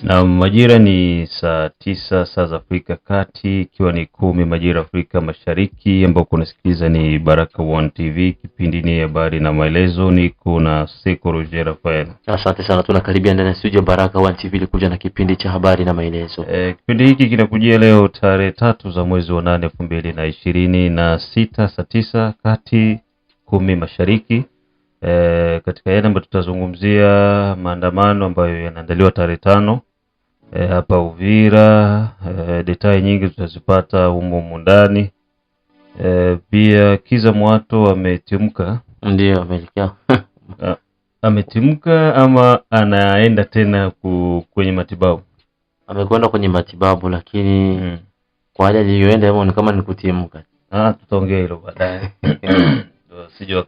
Na majira ni saa 9 saa za Afrika Kati, ikiwa ni 10 majira Afrika Mashariki, ambako unasikiliza ni Baraka One TV, kipindi ni habari na maelezo. Niko na Seko Roger Rafael. Asante sana, tunakaribia ndani ya studio Baraka One TV kuja na kipindi cha habari na maelezo. Kipindi hiki kinakujia leo tarehe 3 za mwezi wa 8 2026 saa 9 kati 10 mashariki. Katika yale ambayo tutazungumzia maandamano ambayo yanaandaliwa tarehe 5 hapa Uvira. Details nyingi tutazipata humo ndani. Pia Kiza Mwato ametimka. Ndio ameelekea. Ametimka ama anaenda tena kwenye matibabu? Amekwenda kwenye matibabu, lakini kwa wale aliyoenda hapo ni kama ni kutimka. Tutaongea hilo baadaye. Sije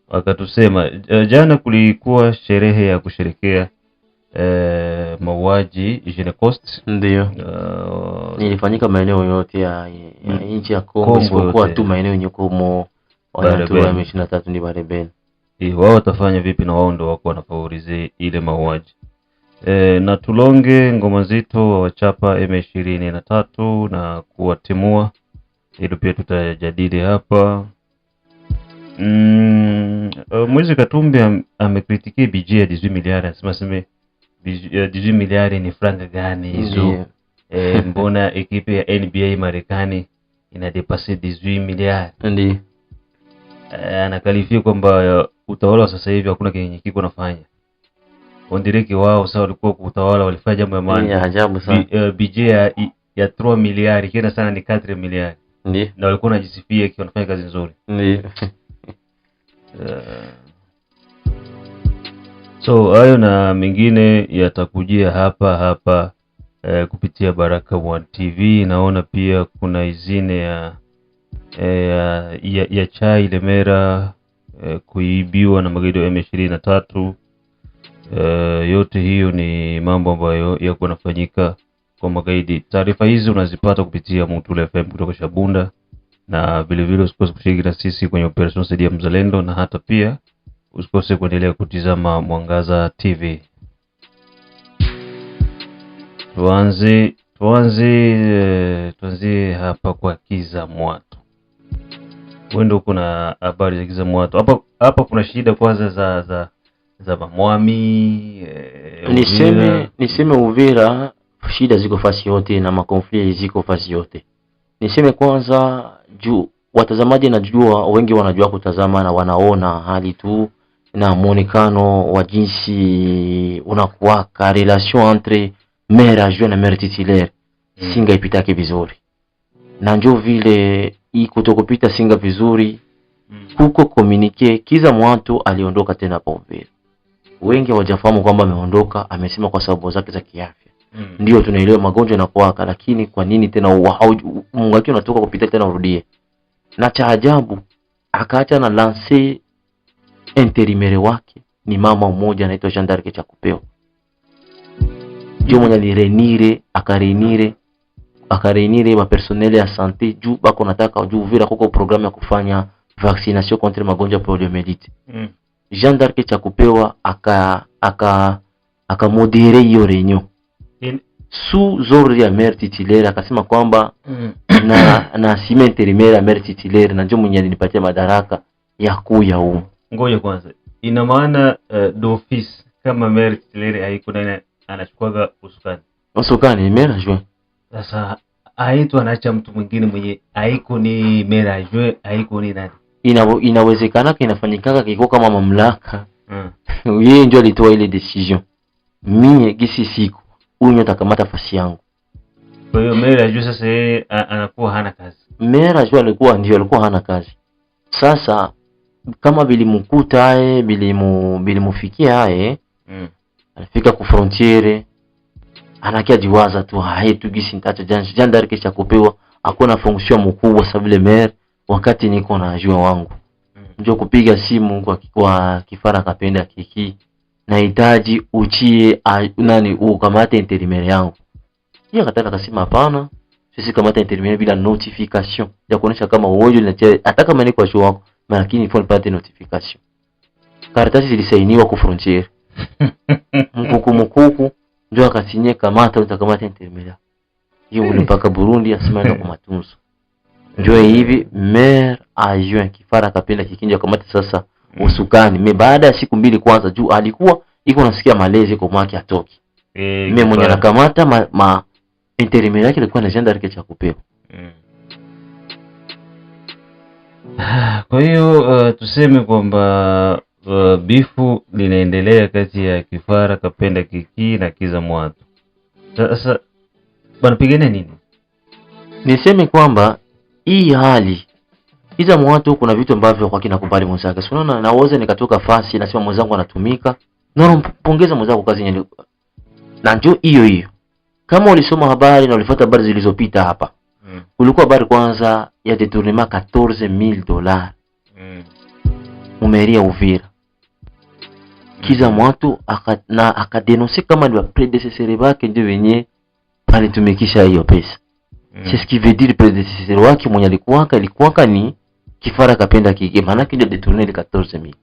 wakatusema. Jana kulikuwa sherehe ya kusherekea mauaji Genecost. Ndio. Nilifanyika maeneo yote ya nchi ya Kongo, isipokuwa tu maeneo yenye kumo watu wa M23 ni Barebel. Wao watafanya vipi na wao ndio wako wanafavorize ile mauaji? Na tulonge ngoma nzito wachapa M23 na kuwatimua. Hilo pia tutajadili hapa. Moise Katumbi amekritiki budget ya 18 miliari, anasema 18 miliari ni franga gani hizo? Mbona ekipe ya NBA Marekani inadepase 18 miliari? Ndio. Anakalifia kwamba utawala wa sasa hivi hakuna kenye kiko nafanya. Ondireki wao sawa walikuwa kutawala walifanya jambo ya maana. Ni ajabu sana. Budget ya 3 miliari kienda sana ni 4 miliari. Ndio. Na walikuwa wanajisifia kwa wanafanya kazi nzuri. Ndio. So hayo na mengine yatakujia hapa kupitia Baraka One TV. Naona pia kuna izine ya chai Lemera kuibiwa na magaidi wa M23. Yote hiyo ni mambo ambayo yako yanafanyika kwa magaidi. Taarifa hizi unazipata kupitia Mutule FM kutoka Shabunda, na vile vile usikose kushiriki na sisi kwenye operation Saidia Mzalendo, na hata pia usikose kuendelea kutizama Mwangaza TV. Tuanze hapa kwa Kiza Mwato. Wendo kuna habari za Kiza Mwato. Hapa kuna shida kwanza za mamwami. Niseme Uvira shida ziko fasi yote na makonflikti ziko fasi yote. Niseme kwanza juu watazamaji najua wengi wanajua kutazama na wanaona hali tu na muonekano wa jinsi unakuwa ka relation entre maire adjoint na maire titulaire. Singa ipitake vizuri. Na njoo vile kutokupita singa vizuri. Huko communique Kiza Mwato aliondoka tena hapa Uvira. Wengi hawajafahamu kwamba ameondoka, amesema kwa sababu zake za kiafya. Ndio tunaelewa magonjwa yanakuwaka, lakini kwa nini tena Mungu wake unatoka kupita tena urudie? Na cha ajabu akaacha na lancer interimere wake ni mama mmoja anaitwa Jean d'Arc Chakupeo. Ndio mwenye alirenire akarenire ma personnel ya santé juu bako nataka juu Uvira kuko programu ya kufanya vaccination contre magonjwa poliomyélite. Jean d'Arc Chakupeo aka modere hiyo réunion sous ordre ya maire titulaire, akasema kwamba na sime intérimaire ya maire titulaire na ndio mwenye alinipatia madaraka ya kuya huko. Ngoja kwanza, ina maana d'office kama maire titulaire haiko na anachukua usukani maire adjoint. Sasa haito anaacha mtu mwingine mwenye haiko ni maire adjoint, haiko ni nani? Inawezekana kinafanyikaka kiko kama mamlaka. Yeye ndio alitoa ile decision. Mimi gisi siku huyo atakamata fasi yangu. Kwa hiyo maire adjoint sasa yeye anakuwa hana kazi. Maire adjoint alikuwa hana kazi. Sasa kama bilimkuta bilimufikia alifika ku frontiere, anakia jiwaza tu tu gisi nitacha Jean d'Arc Chakupeo akona fonction mkubwa sababu le maire wakati niko na ajua wangu. Ndio kupiga simu kwa kifara kapenda kiki nahitaji uchie ukamate intérimaire yangu. Yeye akataka akasema hapana, sisi kamata intérimaire bila notification. Ya kuonesha kama wewe unatia hata kama niko ajua wako, lakini ifo nipate notification. Karatasi zilisainiwa ku frontiere. Mkuku ndio akasinye kamata utakamata intermedia hiyo ule mpaka Burundi asimama kwa matunzo. Ndio hivi maire ajue kifara kapenda kikinja kamata sasa usukani. Me baada ya siku mbili kwanza juu alikuwa iko nasikia malezi kwa mwake atoki. Mimi mwenye anakamata ma intermedia yake ilikuwa na gendarme cha kupewa. Kwa hiyo tuseme kwamba bifu linaendelea kati ya kifara kapenda kiki na kiza mwatu. Sasa banapigana nini? Niseme kwamba hii hali kiza mwatu kuna vitu ambavyo kwa kinakubali mwenzake. Si unaona naweza nikatoka fasi nasema mwenzangu anatumika. Nampongeza mwenzangu kazi yenyewe. Na ndio hiyo. Kama ulisoma habari na ulifuata habari zilizopita hapa. Kulikuwa habari kwanza ya détournement $14,000. Mumeria Uvira. Kiza mwatu akadenonse kama ni predecesseur wake ndio wenye alitumikisha hiyo pesa. C'est ce qui veut dire predecesseur wake mwenye alikuwa ni kifara kapenda kike maana kile détourner ile 14,000.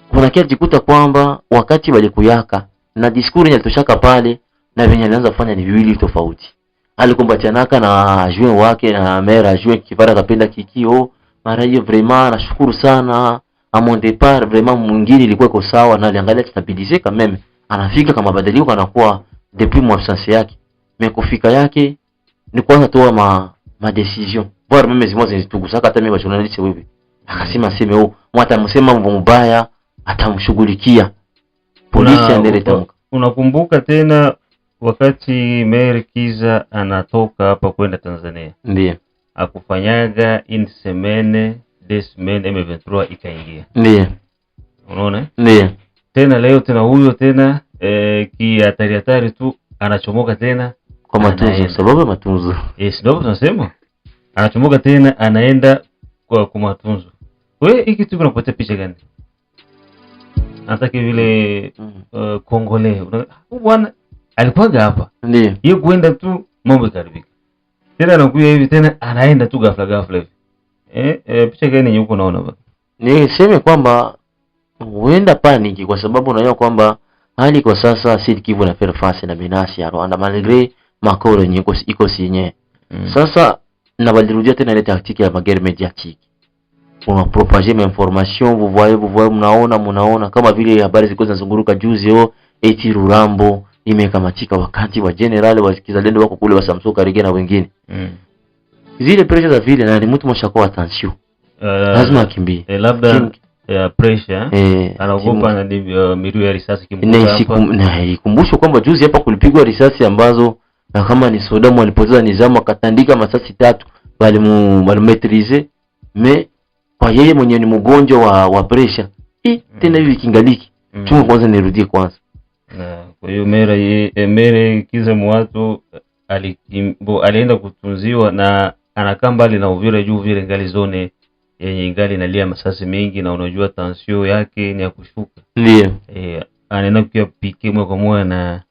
Kuna kia jikuta kwamba wakati walikuyaka na diskuri nyalitoshaka pale na venye alianza kufanya ni viwili tofauti. Alikumbatianaka na joint wake na mera joint kifara kapenda kikio mara hiyo vraiment nashukuru sana a mon départ vraiment mwingine ilikuwa iko sawa na aliangalia stabiliser quand même anafika kama badiliko anakuwa depuis mon absence yake mais kufika yake ni kwanza toa ma decision bora mimi zimoza zitugusaka hata mimi wa journalist wewe akasema sema mwata msema mbaya atamshughulikia polisi analeta. Unakumbuka tena wakati Maire Kiza anatoka hapa kwenda Tanzania? Ndiyo. Akufanyaga in semaine des semaines M23 ikaingia. Ndiyo. Unaona? Ndiyo. Tena leo tena huyo tena hatari tu anachomoka tena kwa matunzo sababu matunzo. Yes, ndio tunasema. Anachomoka tena anaenda kwa matunzo. Wewe hiki tu unapotea picha gani? Nataka vile Kongole. Bwana alikuwa hapa. Ndiyo. Yeye kuenda tu mambo ikaribika. Tena anakuja hivi tena anaenda tu ghafla hivi. Picha gani yuko naona baba? Niseme kwamba huenda paniki kwa sababu unaona kwamba hali kwa sasa Sud Kivu na faire face na menace ya Rwanda malgré makoro nyiko iko sinye. Sasa na balirudia tena ile tactique ya guerre médiatique. Pour propager mes informations, vous voyez mnaona kama vile habari zilikuwa zinazunguruka juzi eti Rurambo imekamatika wakati wa general wa kizalendo wako kule wa Samsoka Rege na wengine. Zile pressure za vile na ni mtu mshako attention. Lazima akimbie. Labda pressure anaogopa na milio ya risasi kimkuta hapa. Ikumbusho kwamba juzi hapa kulipigwa risasi ambazo na kama ni Sodamu alipoteza nizamu akatandika masasi 3 walimetrize me kwa yeye mwenye ni mgonjwa wa pressure. Tena hivi kingaliki. Chungu kwanza nirudie kwanza. Kwa hiyo Maire Kiza mwatu alienda kutunziwa na anakaa mbali na Uvira juu vile ngali zone yenye ngali inalia masasi mengi na unajua tension yake ni ya kushuka. Ndiyo. Anaenda kwa pike mwe kwa moyo na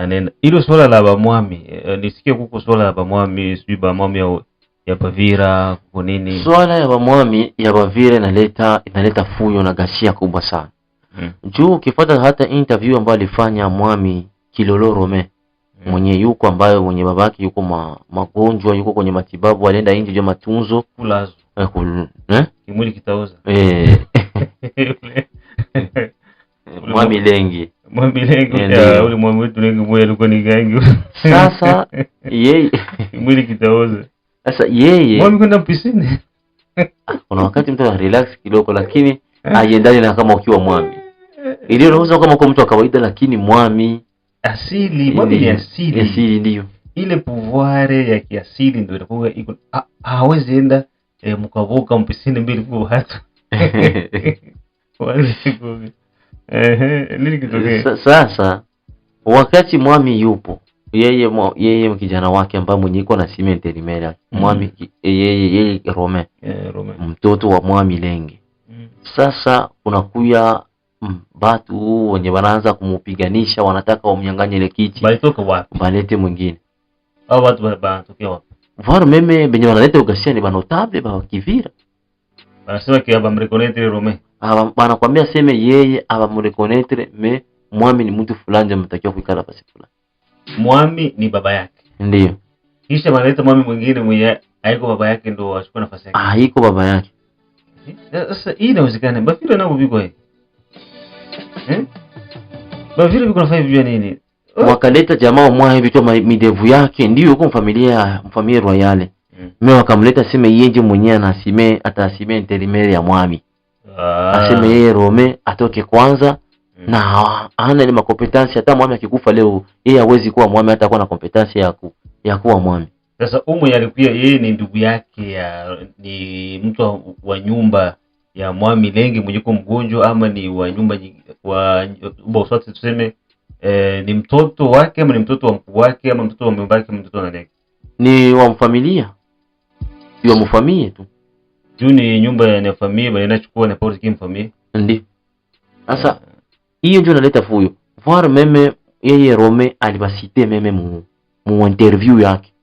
nenda. Hilo swala la bamwami nisikie kuko swala la bamwami sijui bamwami ya Bavira kwa nini? Swala ya bamwami ya Bavira inaleta fuyo na ghasia kubwa sana. Juu ukifuata hata interview ambayo alifanya mwami Kilolo Rome mwenye babake yuko magonjwa yuko kwenye matibabu alienda nje ya matunzo kulazo kimwili kitaoza mwami lengi ule mwami wetu lengi mmoja alikuwa ni gangi sasa yeye kimwili kitaoza sasa yeye mwami kwenda pisini kuna wakati mtu ana relax kidogo lakini aiendane na kama ukiwa mwami ili unaweza kama mtu wa kawaida lakini mwami asili mwami asili ndio ile pouvoir ya kiasili ndio inakuwa iko hawezi enda mkavuka mpisini mbili kwa hata nini kitokea sasa wakati mwami yupo yeye kijana wake ambaye mwenye iko na cement elimera mwami yeye Rome mtoto wa mwami Lenge sasa unakuya batu wenye wanaanza kumupiganisha wanataka wamnyang'anye ile kiti balitoka wapi balete mwingine au watu banatokea wapi varo meme benye wanaleta ugasia ni banotable ba Kivira wanasema ki aba mreconnaître Rome banakwambia seme yeye aba mreconnaître me mwami ni mtu fulani ndio mtakiwa kuikala basi fulani. Mwami ni baba yake. Ndio. Kisha wanaleta mwami mwingine mwenye haiko baba yake ndio achukue nafasi yake. Haiko baba yake. Sasa hii inawezekana. Bafile nao biko hii. Bafile biko nafanya vivyo nini? Wakaleta jamaa mwa hivi tu midevu yake ndio yuko familia royale. Mimi wakamleta sema yeye mwenyewe anasime atasime intérimaire ya mwami. Aseme yeye Rome atoke kwanza na hana ile makompetensi hata mwami akikufa leo yeye hawezi kuwa mwami hata kuwa na kompetensi ya kuwa mwami. Sasa alikuwa yeye ni ndugu yake ni mtu wa nyumba ya mwami Lenge mwenye kwa mgonjwa ama ni wa nyumba wa Boswati tuseme ni mtoto wake ama ni mtoto wa mkuu wake ama mtoto wa mjomba wake ama mtoto wa nani? Ni wa mfamilia. Ni wa mfamilia tu. Juu ni nyumba ya familia bali inachukua na pauti kim familia. Ndio. Sasa hiyo ndio inaleta fuyo. Voir meme yeye Rome alibasite meme mu interview yake.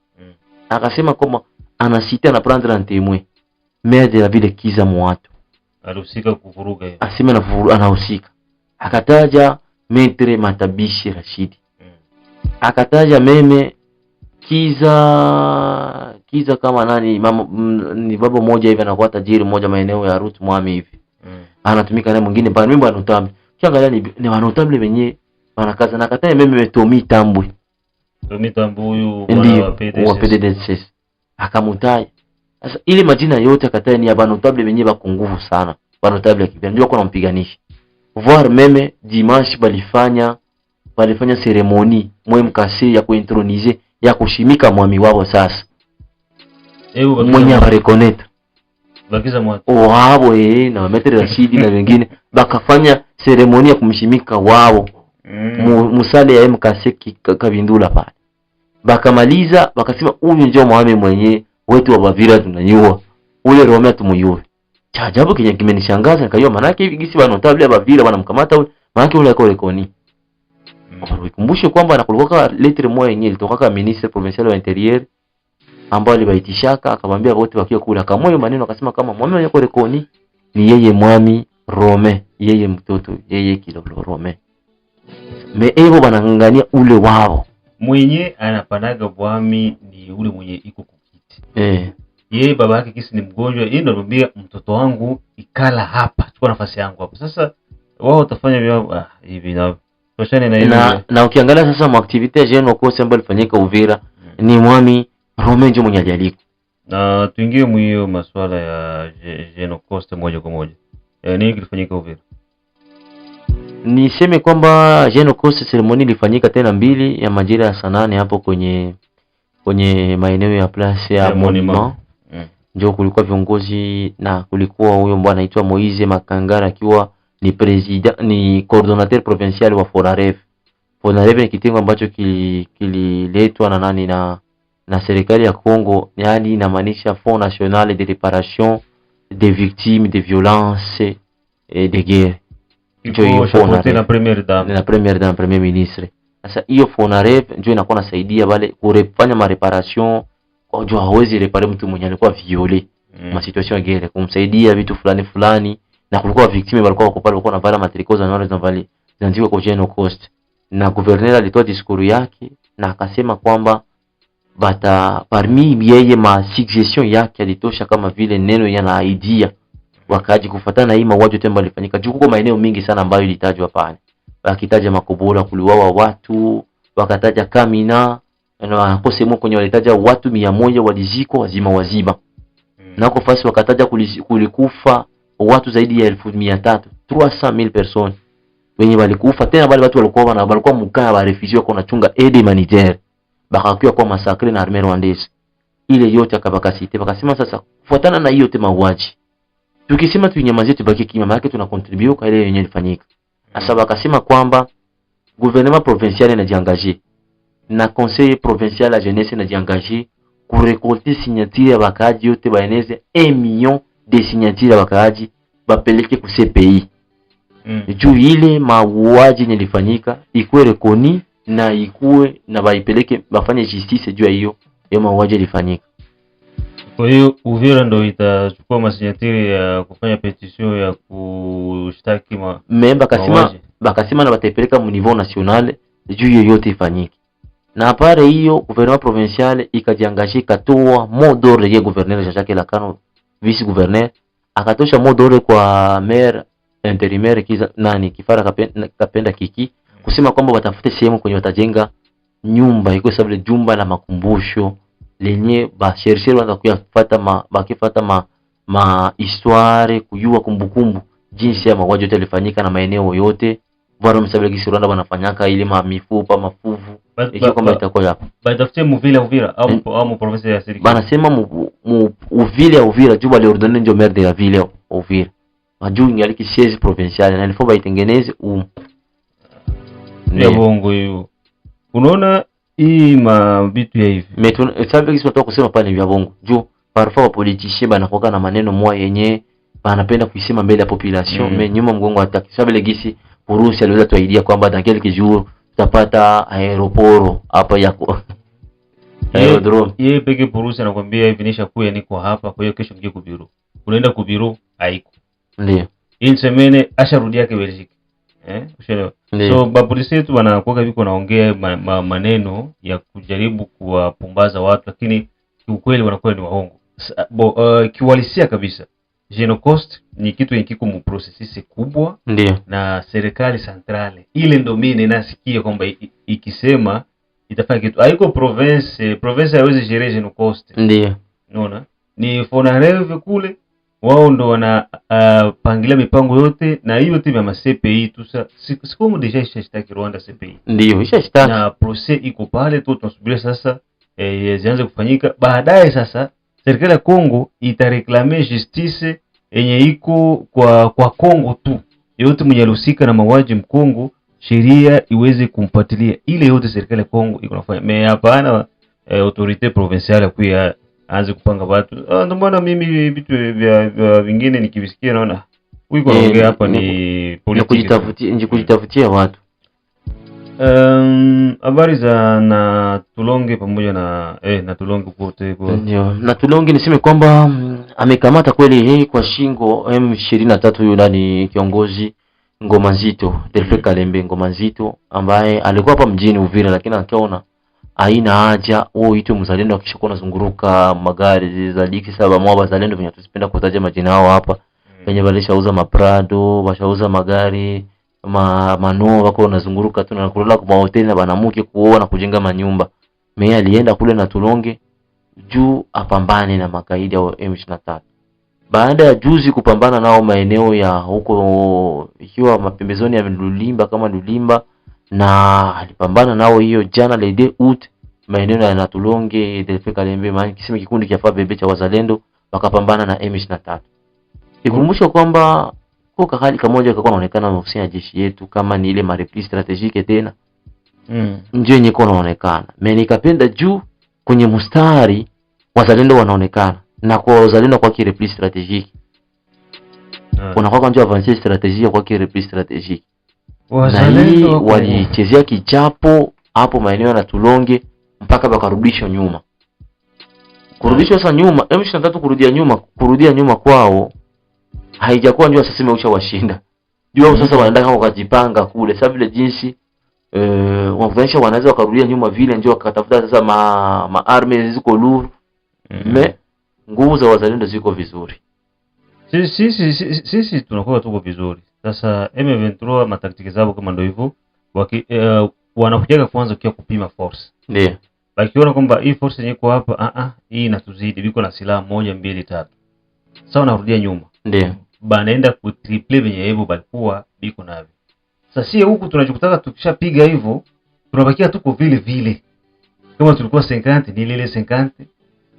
Akasema kama anasita na prendre un témoin. Maire de la ville Kiza Mwatu. Alihusika kuvuruga hiyo. Asema anahusika. Akataja Maitre Matabishi Rashidi. Akataja meme Kiza kama nani ni baba mmoja hivi anakuwa tajiri mmoja maeneo ya Ruth Mwami hivi. Anatumika naye mwingine pale mimi bwana Notable. Kiangalia ni wanotable wenyewe wanakaza na kataye meme Tomi Tambwe. Tomi Tambwe huyu bwana wa PDDS. Akamutai. Sasa ile majina yote akataye ni ya wanotable wenyewe bako nguvu sana. Wanotable ya kibia ndio kuna mpiganishi. Voir meme dimanche balifanya ceremony mkase ya kuintroniser ya kushimika mwami wao sasa. Mwenye abarekoneta. Bakiza mwatu. Wao na Maitre Rashidi na wengine bakafanya ceremony ya kumshimika wao. Musale ya mkase kabindula pale. Bakamaliza bakasema huyu ndio mwami mwenye wetu wa Bavira tunanyua. Ule Rome tumuyue. Cha ajabu kenye kimenishangaza nikajua maana yake hivi gisi wanotable ya Bavira wanamkamata ule maana yake ule ako rekoni. Kumbushe kwamba anakulikuwa lettre moja yenyewe ilitoka ministre provincial wa interieur ambao alibaitishaka akamwambia wote wakiwa kula kamoyo maneno akasema kama mwami yuko rekoni ni yeye mwami Rome, yeye mtoto, yeye Kilolo Rome. Meevo banangangania ule wao. Mwenye anapanaga mwami ni ule mwenye iko kukiti. Yeye baba yake kisi ni mgonjwa, yeye ndo anamwambia mtoto wangu ikala hapa, chukua nafasi yangu hapo. Sasa wao utafanya hivi na ukiangalia sasa mu activity ya Jeune Okosse ambayo ilifanyika Uvira ni mwami Rome ndio mwenye ajaliko. Na tuingie mwiyo masuala ya Jeune Okosse moja kwa moja. Nini kilifanyika Uvira? Niseme kwamba Jeune Okosse ceremony ilifanyika tena mbili ya majira ya saa 8 hapo kwenye maeneo ya place ya Monument. Ndio kulikuwa viongozi na kulikuwa huyo bwana anaitwa Moise Makangara akiwa ni president ni coordinateur provincial wa Fonarev. Fonarev ni kitengo ambacho kililetwa na nani na serikali ya Kongo, yani inamaanisha Fonds National de Réparation des Victimes de Violence et de Guerre. Hiyo la première dame, premier ministre. Sasa hiyo Fonarev ndio inakuwa nasaidia wale kurefanya mareparation kwa jua hawezi repare mtu mwenye alikuwa violé ma situation ya guerre, kumsaidia vitu fulani na kulikuwa victime walikuwa wako pale walikuwa na vala matrikoza na wale vali zanziwa kwa Jeune Okosse. Na gouverneur alitoa discours yake na akasema kwamba parmi yeye ma suggestion yake alitosha kama vile neno yana idea wakaji kufuatana hii mauaji tembo alifanyika juu kwa maeneo mingi sana ambayo ilitajwa pale. Wakitaja Makobola kuliwawa watu, wakataja Kamina na Kosemo kwenye walitaja watu 100 waliziko wazima. Na kwa fasi wakataja kulikufa watu zaidi ya 1300, 300,000 personnes wenye walikufa. Tena wale watu walikuwa mkaa wa refugee wako nachunga aide humanitaire bakakiwa kwa masakre na armée rwandaise. Ile yote akabakasite bakasema sasa kufuatana na hiyo tema mauaji tukisema tunyamazie tubaki kimya maana tuna contribute kwa ile yenyewe ilifanyika. Sasa bakasema kwamba gouvernement provincial inajiangaje na conseil provincial la jeunesse inajiangaje ku récolter signature ya bakaji yote baeneze 1 million de signature ya bakaji bapeleke ku CPI. Juu ile mauaji yenye ilifanyika ikuwe rekoni na ikuwe na baipeleke bafanye justice juu ya hiyo mauaji ilifanyika. Kwa hiyo Uvira ndio itachukua masinyatiri ya kufanya petition ya kushtaki bakasema na batapeleka mu niveau national juu yoyote ifanyike. Na apare hiyo gouvernement provincial ikajiangaje katoa mot d'ordre ya gouverneur Jean-Jacques Lacano, vice gouverneur akatosha mot d'ordre kwa maire intérimaire Kifara Kapenda Kiki kusema kwamba watafute sehemu kwenye watajenga nyumba iko sababu jumba la makumbusho lenye ba chercher wanda kuyafuata bakifuata histoire kujua kumbukumbu jinsi ya mauaji yote yalifanyika na maeneo yote bwana msabile gisi Rwanda wanafanyaka ile mifupa mafuvu hiyo kama itakuwa hapo batafutie Uvira au mu province ya Siriki bana sema mu Uvira juba le ordonner ndio maire de la ville Uvira majuu ngali ki siège provincial na ilifo baitengeneze ya bongo hiyo. Unaona hii mabitu ya hivi sababu kisi tunataka kusema pale vya bongo juu parfois politiciens banakoka na maneno moya yenye banapenda kuisema mbele ya population mais nyuma mgongo ataki sababu gisi Urusi aliweza tuaidia kwamba dans quelques jours tutapata aeroporo hapa yako aerodrome yeye peke Urusi anakuambia hivi nisha kuya niko hapa kwa hiyo kesho mje kubiru unaenda kubiru haiko ndio hii semene asharudia yake Belgique ushelewa. So bapolisi wetu wanakuwa viko naongea maneno ya kujaribu kuwapumbaza watu lakini kiukweli wanakuwa ni waongo. Kiwalisia kabisa Genocost ni kitu kiko mu processes kubwa ndio na serikali centrale ile ndio mimi nasikia kwamba ikisema itafanya kitu haiko province haiwezi gérer Genocost ndio unaona ni Fonareve kule wao ndo wana pangilia mipango yote na hiyo timu ya CPI tu sikomu deja ishashtaki Rwanda CPI ndio ishashtaki na procès iko pale tu tunasubiria sasa zianze kufanyika baadaye. Sasa serikali ya Kongo itareklame justice yenye iko kwa Kongo tu yote mwenye alihusika na mauaji mkongo sheria iweze kumpatilia ile yote serikali ya Kongo iko nafanya mais hapana autorité provinciale kuya aanze kupanga watu. Ndio maana mimi vitu vya vingine nikivisikia naona wiko naongea hapa ni politiki kujitafutia watu. Habari za na Tulonge pamoja na Tulonge kote kwa ndio na Tulonge niseme kwamba amekamata kweli kwa shingo M23 huyo ndani kiongozi Ngoma Nzito Delphin Kalembe Ngoma Nzito ambaye alikuwa hapa mjini Uvira lakini akaona haina haja ito mzalendo akishakuwa nazunguruka magari za diki saba mwa zalendo venye tusipenda kutaja majina hao hapa venye walishauza maprado washauza magari manoo wako wanazunguruka tu na kulala kwa hoteli na banamuke kuoa na kujenga manyumba. Mimi alienda kule na Tulonge juu apambane na makaidi wa M23 baada ya juzi kupambana nao maeneo ya huko ikiwa mapembezoni ya Lulimba kama Lulimba na alipambana nao hiyo jana le 2 août maeneo ya Natulonge Delphin Kalembe maana kisema kikundi cha FABB cha wazalendo wakapambana na M23. Ikumbusha kwamba kwa kahali kamoja kwa inaonekana ofisi ya jeshi yetu kama ni ile marepli strategique tena ndio yenye inaonekana. Mimi nikapenda juu kwenye mstari wazalendo wanaonekana na kwa wazalendo kwa kirepli strategique unakuwa ndio avance strategie kwa kirepli strategique wazalendo walichezea kichapo hapo maeneo na Tulonge mpaka bakarudishwa nyuma. Kurudishwa sasa nyuma, M23 kurudia nyuma kwao haijakuwa ndio sasa imeusha washinda. Jua sasa wanaenda wakajipanga kule sababu ile jinsi wanaonyesha wanaweza wakarudia nyuma vile ndio wakatafuta sasa army ziko luru. Nguvu za wazalendo ziko vizuri. Sisi tunakuwa tuko vizuri. Sasa M23 mataktiki zao kama ndio hivyo wanakujaga kwanza kia kupima force. Ndio. Bakiona kwamba hii force yenyewe iko hapa hii inatuzidi biko na silaha 1 2 3. Sasa wanarudia nyuma. Ndio. Banaenda ku triple venye hivyo balikuwa biko navyo. Sasa sie huku tunajikutaka tukishapiga hivyo tunabakia tuko vile vile. Kama tulikuwa 50 ni ile 50.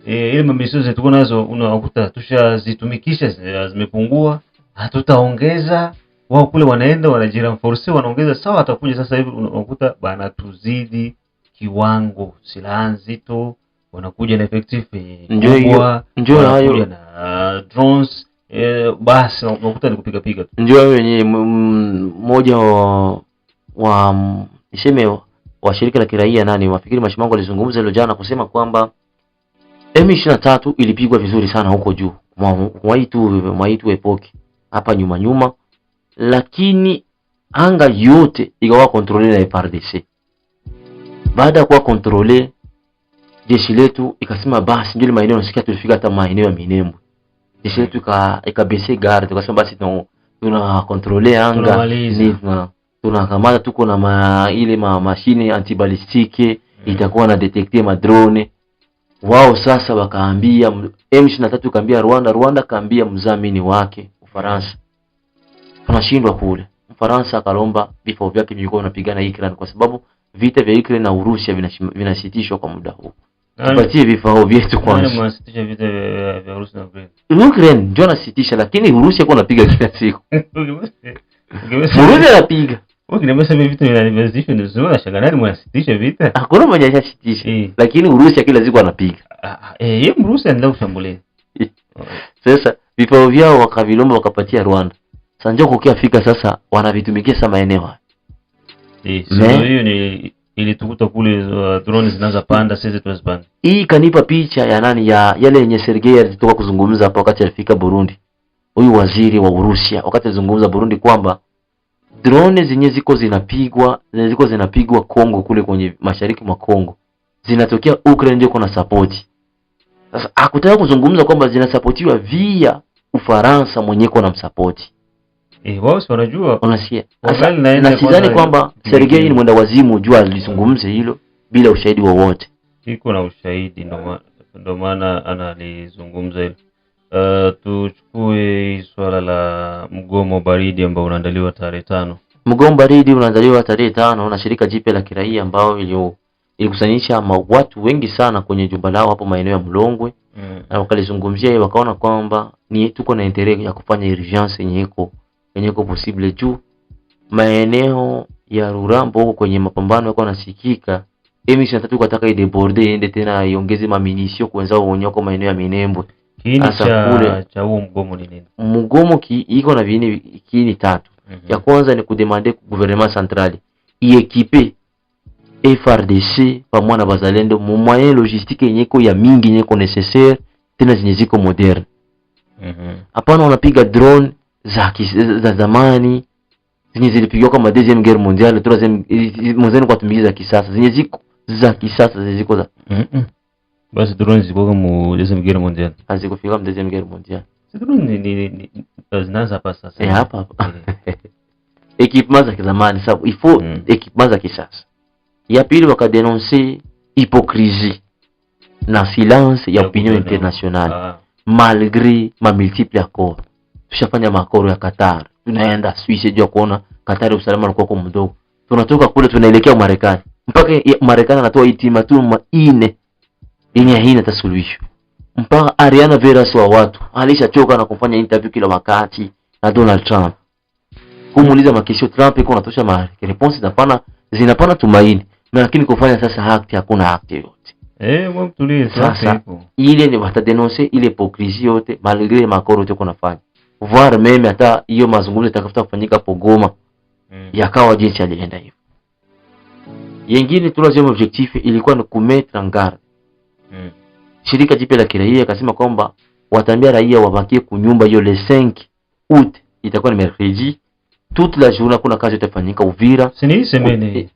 Ile mamisio zetu nazo unakuta tushazitumikisha zimepungua, hatutaongeza. Wao kule wanaenda wanajirenforce wanaongeza sawa atakuja sasa hivi unakuta bana tuzidi kiwango silaha nzito wanakuja na effective ndio hayo na drones basi unakuta ni kupiga piga tu. Ndio wenye mmoja wa niseme wa shirika la kiraia nani wafikiri Mashimango alizungumza leo jana kusema kwamba M23 ilipigwa vizuri sana huko juu. Mwaitu epoki hapa nyuma, lakini anga yote ikawa kontrole na FARDC. Baada ya kuwa kontrole, jeshi letu ikasema basi ndio maeneo nasikia tulifika hata maeneo ya Minembwe. Jeshi letu ikabese garde, tukasema basi tuna kontrole anga, ni tunakamata tuko na ile mashine antibalistike itakuwa na detecte madrone. Wao sasa wakaambia M23 kaambia Rwanda kaambia mzamini wake Ufaransa, tunashindwa kule. Ufaransa akalomba vifo vyake vilikuwa vinapigana Ukraine kwa sababu vita vya Ukraine na Urusi vinasitishwa kwa muda huu. Tupatie vifao vyetu kwanza. Nani mnasitisha vita vya Urusi na Ukraine? Ukraine ndio anasitisha, lakini Urusi yako anapiga kila siku. Urusi anapiga. Ukimesema vita vinazisha ndio sio shanga nani mnasitisha vita? Hakuna mmoja anasitisha. Lakini Urusi kila siku anapiga. Yeye Urusi anaenda kushambulia. Sasa vifao vyao wakavilomba wakapatia Rwanda. Sasa njoo kukiafika sasa wanavitumikia sana maeneo haya. Sio hiyo ni ilitukuta kule drone zinaanza panda sisi tuwezipanda. Hii kanipa picha ya nani ya yale yenye Sergei alitoka kuzungumza hapo wakati alifika Burundi. Huyu waziri wa Urusi wakati alizungumza Burundi kwamba drone zenye ziko zinapigwa Kongo kule kwenye mashariki mwa Kongo. Zinatokea Ukraine ndio kuna support. Sasa hakutaka kuzungumza kwamba zinasupportiwa via Ufaransa mwenyewe kwa namsupport. Wao wanajua. Unasikia? Na sidhani kwamba Sergei ni mwenda wazimu jua alizungumza hilo bila ushahidi wowote. Iko na ushahidi ndio maana analizungumza hilo. Tuchukue swala la mgomo baridi ambao unaandaliwa tarehe 5. Mgomo baridi unaandaliwa tarehe 5 na shirika jipya la kiraia ambao ilikusanyisha watu wengi sana kwenye jumba lao hapo maeneo ya Mlongwe. Na wakalizungumzia wakaona kwamba ni tuko na interest ya kufanya urgence yenye iko possible juu maeneo ya Rurambo huko kwenye mapambano yako nasikika. M23 kataka ideborde iende tena iongeze maminisio kuwenzao wonyoko maeneo ya Minembwe. Kiini cha huo mgomo ni nini? Mgomo iko na kiini 3. Ya kwanza ni kudemande ku gouvernement central iequipe FARDC pamoja na bazalendo mu moyen logistique yenyeko ya mingi yenyeko necessaire tena zenye ziko moderne. Hapana unapiga drone za zamani zenye zilipigwa kama deuxième guerre mondiale, troisième kwa tumia za kisasa zenye ziko za kisasa zenye ziko za basi drone ziko kama deuxième guerre mondiale. Hazikufika kama deuxième guerre mondiale. Drone ni zinaanza pa sasa. Hapa. Equipement za zamani sababu il faut equipement za kisasa. Ya pili wakadenoncer hypocrisie na silence ya opinion internationale malgré ma multiple accords. Tushafanya makoro ya Qatar. Tunaenda Swiss juu kuona Qatar usalama unakuwa kwa mdogo. Tunatoka kule tunaelekea Marekani. Mpaka Marekani anatoa ultimatum 4 yenye haina tasuluhisho. Mpaka Ariana Veras wa watu alishachoka na kufanya interview kila wakati na Donald Trump. Kumuuliza makisho Trump iko natosha response zinapana tumaini. Lakini kufanya sasa haki hakuna haki yote. Mwa mtulie sasa ile ni watadenoncer ile hypocrisie yote malgré makoro yote kunafanya. Voir meme hata hiyo mazungumzo itakafuta kufanyika hapo Goma. Yakawa jinsi alienda hivyo. Yengine troisième objectif ilikuwa ni kumettre en garde. Shirika jipya la kiraia akasema kwamba watambia raia wabakie kunyumba hiyo le 5 août itakuwa ni mercredi toute la journée kuna kazi itafanyika Uvira. Sini semene.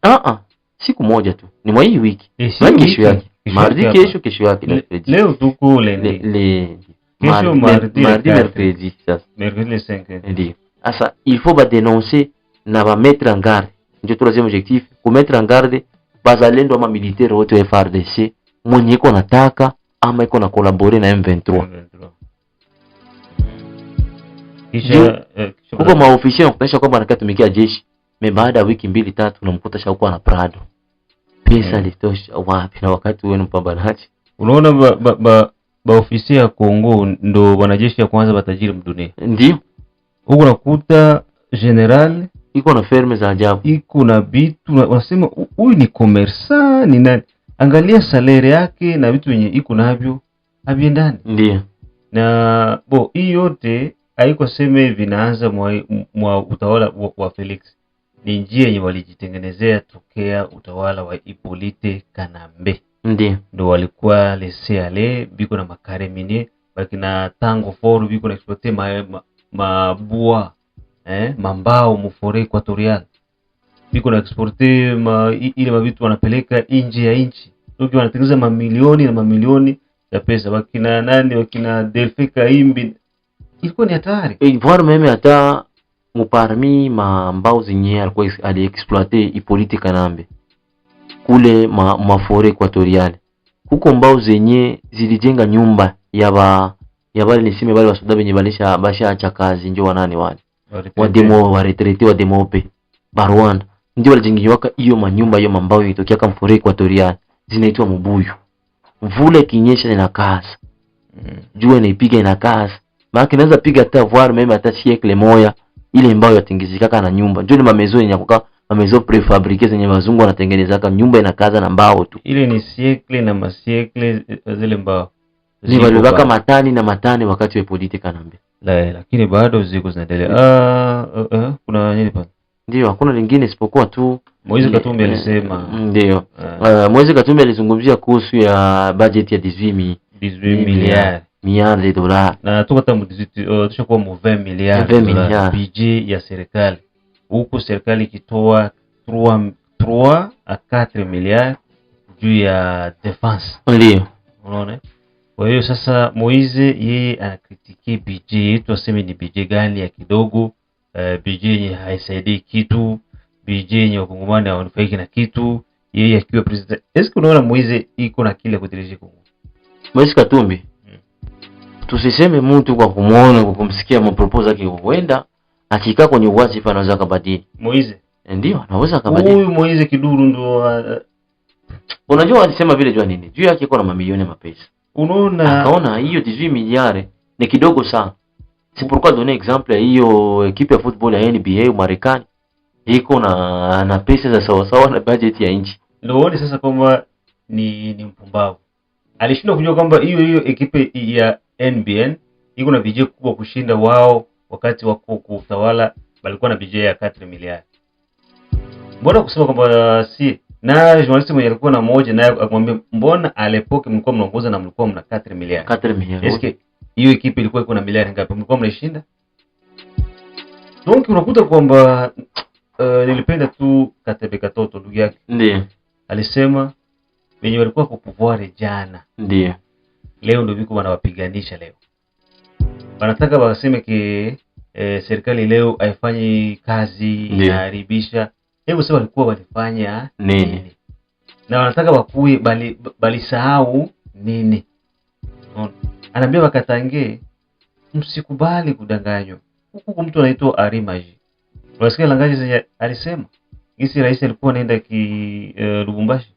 Siku moja tu. Ni mwa hii wiki. Kesho yake. Mardi kesho yake. Leo tuko le kesho mardi mercredi sasa. Mercredi le 5. Ndio. Sasa il faut ba dénoncer na ba mettre en garde. Ndio troisième objectif, ku mettre en garde bazalendo ama militaire wote wa FARDC mwenye iko nataka ama iko na collaborer na M23. Kisha huko maofisi wanakuonyesha kwamba anakatumikia jeshi. Baada ya wiki 2-3 unamkuta shauko na Prado. Pesa litosha wapi na wakati wewe mpambanaji. Unaona ba ofisi ya Kongo ndo wanajeshi ya kwanza batajiri mdunia. Ndio. Huko nakuta general iko na ferme za ajabu. Iko na vitu wanasema huyu ni commerçant ni nani? Angalia salary yake na vitu wenye iko navyo haviendani. Ndio. Na hii yote haiko sema vinaanza mwa utawala wa Felix. Ni njia yenye walijitengenezea tokea utawala wa Hippolyte Kanambe. ndo walikuwa laisser aller, biko na makare minier, bakina Tango Fort biko na exploiter mabua mambao mu forêt équatoriale, biko na exporter ile mabitu wanapeleka nje ya nchi, donc wanatengeneza mamilioni na mamilioni ya pesa. Bakina nani, wakina Delphin Kaimbi, ilikuwa ni hatari. Voir meme hata muparmi mambao zenye alikuwa aliexploiter Hippolyte Kanambe kule ma forêt équatoriale, huko mbao zenye zilijenga nyumba ya wale nisime wale wasoda benye basha acha kazi, ndio wanani wale wa demo wa retraité wa demope Barwana, ndio walijengiwaka hiyo manyumba hiyo mambao yitokea kama forêt équatoriale, zinaitwa Mubuyu. Mvule kinyesha ina kaza, jua inaipiga ina kaza, maana inaweza piga hata voir meme hata siècle moya ile mbao yatingizika na nyumba. Ndio ni mamezo yenye kukaa mamezo prefabriqué zenye wazungu wanatengeneza kama nyumba inakaza na mbao tu. Ile ni siècle na masiècle zile mbao. Zilibaka matani na matani wakati wa Hippolyte Kanambe. Lakini bado ziko zinaendelea. Kuna nini pa? Ndio, hakuna lingine isipokuwa tu Moise Katumbi alisema. Ndio. Moise Katumbi alizungumzia kuhusu ya budget ya 18 milliards de dollars. Na tukata mu 18 tushakuwa mu 20 milliards budget ya serikali. Huko serikali ikitoa 3 à 4 milliards juu ya defense. Ndio. Unaona? Kwa hiyo sasa Moise yeye anakritiki budget yetu, aseme ni budget gani ya kidogo, budget yenye haisaidii kitu, budget yenye wakongomani hawanufaiki na kitu, yeye akiwa president. Est-ce que unaona Moise iko na kile kudiriji Kongo? Moise Katumbi. Tusiseme mtu kwa kumuona, kwa kumsikia mproposal yake huenda akikaa kwenye uwazi fa anaweza kubadili. Moise ndio anaweza kubadili. Huyu Moise Kiduru ndo unajua alisema vile jua nini? Juu yake iko na mamilioni ya mapesa. Unaona? Akaona hiyo 18 miliari ni kidogo sana. Si pourquoi donner exemple ya hiyo equipe ya football ya NBA Marekani iko na pesa za sawa sawa na budget ya nchi. Ndio uone sasa kwamba ni mpumbavu. Alishindwa kujua kwamba hiyo equipe ya NBN iko na budget kubwa kushinda wao wakati wa kutawala, walikuwa na budget ya 4 miliari. Mbona kusema kwamba si na journalist mwenye alikuwa na moja naye akamwambia mbona alepoke mlikuwa mnaongoza na mlikuwa mna 4 miliari. 4 miliari. Eske hiyo equipe ilikuwa iko na miliari ngapi? Mlikuwa mnaishinda? Donc unakuta kwamba nilipenda tu Katebe Katoto ndugu yake. Ndio. Alisema wenye walikuwa kwa pouvoir jana. Ndio. Leo ndio biko wanawapiganisha leo. Wanataka waseme ke serikali leo haifanyi kazi, inaharibisha. Hebu sasa walikuwa walifanya nini? Na wanataka wakue bali sahau nini? Anaambia Wakatange msikubali kudanganywa. Huko mtu anaitwa Arimaji. Unasikia langaji zenye alisema? Gisi rais alikuwa anaenda Lubumbashi.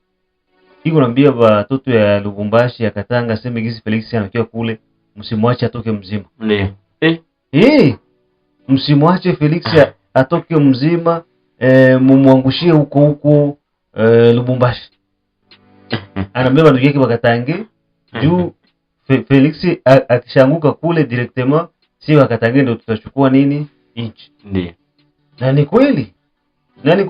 Iko naambia watoto ya Lubumbashi ya Katanga sema gisi Felix anakiwa kule, msimwache atoke mzima. Ndio. Msimwache Felix atoke mzima, mumwangushie huko Lubumbashi. Anaambia ndugu yake Wakatange juu Felix akishanguka kule directement, si Wakatange ndio tutachukua nini nchi. Ndio. Na ni kweli. Nani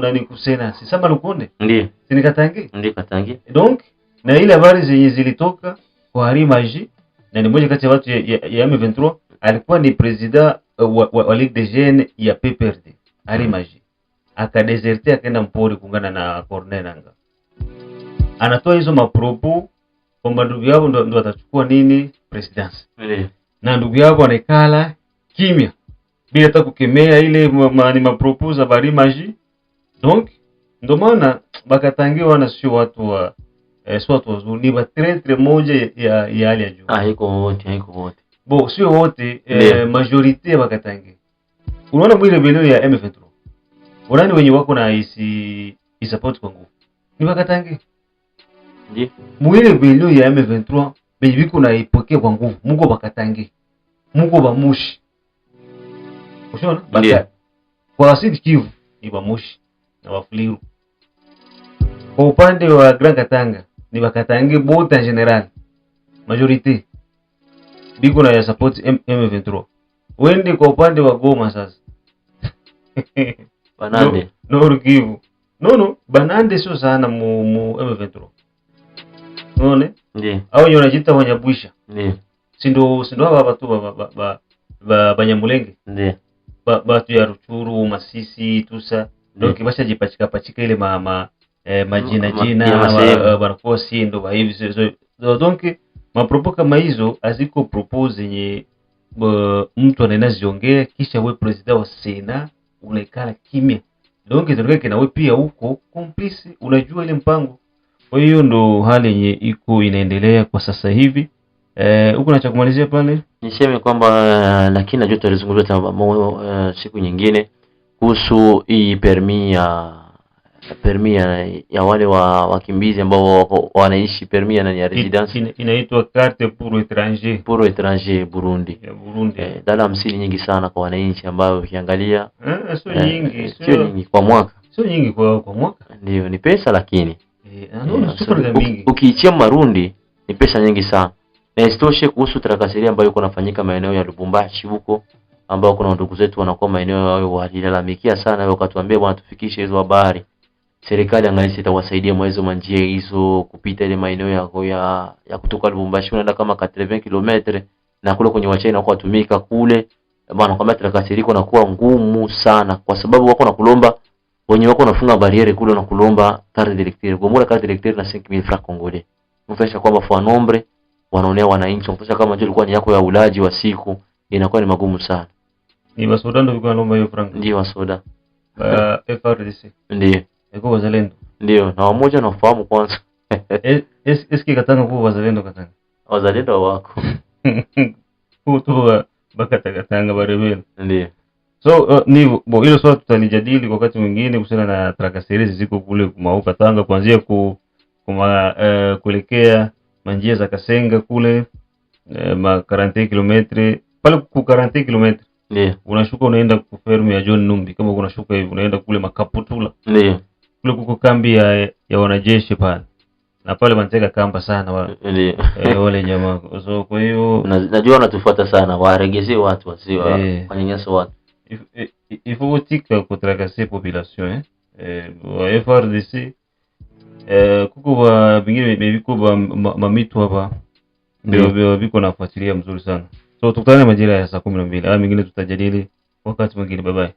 nani kusena? Si Samba Lukonde? Ndio. Si ni Katange? Ndio Katange. Donc na ile habari zenye zilitoka kwa Arimaji, na ni mmoja kati ya watu ya M23, alikuwa ni president wa Ligue des Jeunes ya PPRD. Arimaji akadeserter akaenda mpori kuungana na Corneille Nangaa. Anatoa hizo mapropos kwamba ndugu yao ndo atachukua nini presidence. Ndio. Na ndugu yao anekala kimya bila hata kukemea ile mapropos za Arimaji. Donc ndio maana Bakatange wana sio watu wa wazuri, ni batretre moja ya hali ya juu. Haiko wote. Bo sio wote, majorite ya Bakatange. Unaona mwile rebellion ya M23. Unani wenye wako na support kwa nguvu. Ni Bakatange. Ndio. Mwile rebellion ya M23 benye biko na ipokea kwa nguvu. Mungu Bakatange. Mungu bamushi. Ushona? Ndio. Kwa Sud Kivu ni bamushi na Wafuliru. Kwa upande wa Grand Katanga ni Bakatange bote en general. Majorite biko na support M23. Wende kwa upande wa Goma sasa. Banande. No Kivu. No, Banande sio sana mu M23. unaona Ndiyo. au wenye wanajiita Wanyabwisha Ndiyo. sindo hapa tu Banyamulenge Ndiyo. batu ya Ruchuru Masisi tusa donc basha jipachika pachika ile majina banakuwa si ndo hivi so donc mapropo kama hizo aziko propose zenye mtu anaenda ziongea kisha wewe president wa Sena unaikala kimya, donc zinaongea na wewe pia huko complice unajua ile mpango. Kwa hiyo ndo hali yenye iko inaendelea kwa sasa hivi. Huko na cha kumalizia pale niseme kwamba lakini najua tutazungumzia siku nyingine kuhusu hii permis ya wale wakimbizi ambao wanaishi, permis ya residence inaitwa carte pour étranger Burundi. Burundi. Dala 50 nyingi sana kwa wananchi ambao ukiangalia sio nyingi, sio nyingi kwa mwaka. Sio nyingi kwa mwaka. Ndio ni pesa lakini super mingi. Ukiichia Marundi ni pesa nyingi sana. Na isitoshe kuhusu trakaseri ambayo iko nafanyika maeneo ya Lubumbashi huko ambao kuna ndugu zetu wanakuwa maeneo yao walilalamikia sana, wakatuambia bwana tufikishe hizo habari. Serikali angalia itawasaidia mwezo manjia hizo kupita ile maeneo ya kutoka Lubumbashi unaenda kama 80 km na kule kwenye Wachina kwa kutumika kule bwana, kama trakaseri iko nakuwa ngumu sana kwa sababu wako na kulomba wenye wako nafunga bariere kule na kulomba carte d'électeur. Gomora carte d'électeur na 5000 francs congolais. Mfesha kwamba kwa nombre wanaonea wananchi, mfesha kama je ilikuwa ni yako ya ulaji wa siku inakuwa ni magumu sana. Ni basoda ndio kwa nomba hiyo franc. Ndio wasoda. FRDC. Ndio. Eko wazalendo. Ndio, na wamoja na ufahamu kwanza. Eski Katanga kwa wazalendo Katanga. Wazalendo wako. Kutoa Katanga barebele. Ndio. So ni hilo swala tutalijadili wakati mwingine kuhusiana na trakaseri ziko kule kumauka Tanga kuanzia kuelekea manjia za Kasenga kule ma 40 km pale ku 40 km. Ndio. Unashuka unaenda ku ferme ya John Numbi, kama unashuka hivi unaenda kule Makaputula. Ndio. Kule kuko kambi ya wanajeshi pale. Na pale wanateka kamba sana wale. Ndio. Wale jamaa. So kwa hiyo najua wanatufuata sana, waregezee watu wasio wanyanyasa watu. Il faut aussi kutrakase population wa FRDC kuko wa bingine biko mamitu hapa ndio biko nafuatilia mzuri sana. So tukutane majira ya saa 12. Mingine tutajadili wakati mwingine. Bye bye.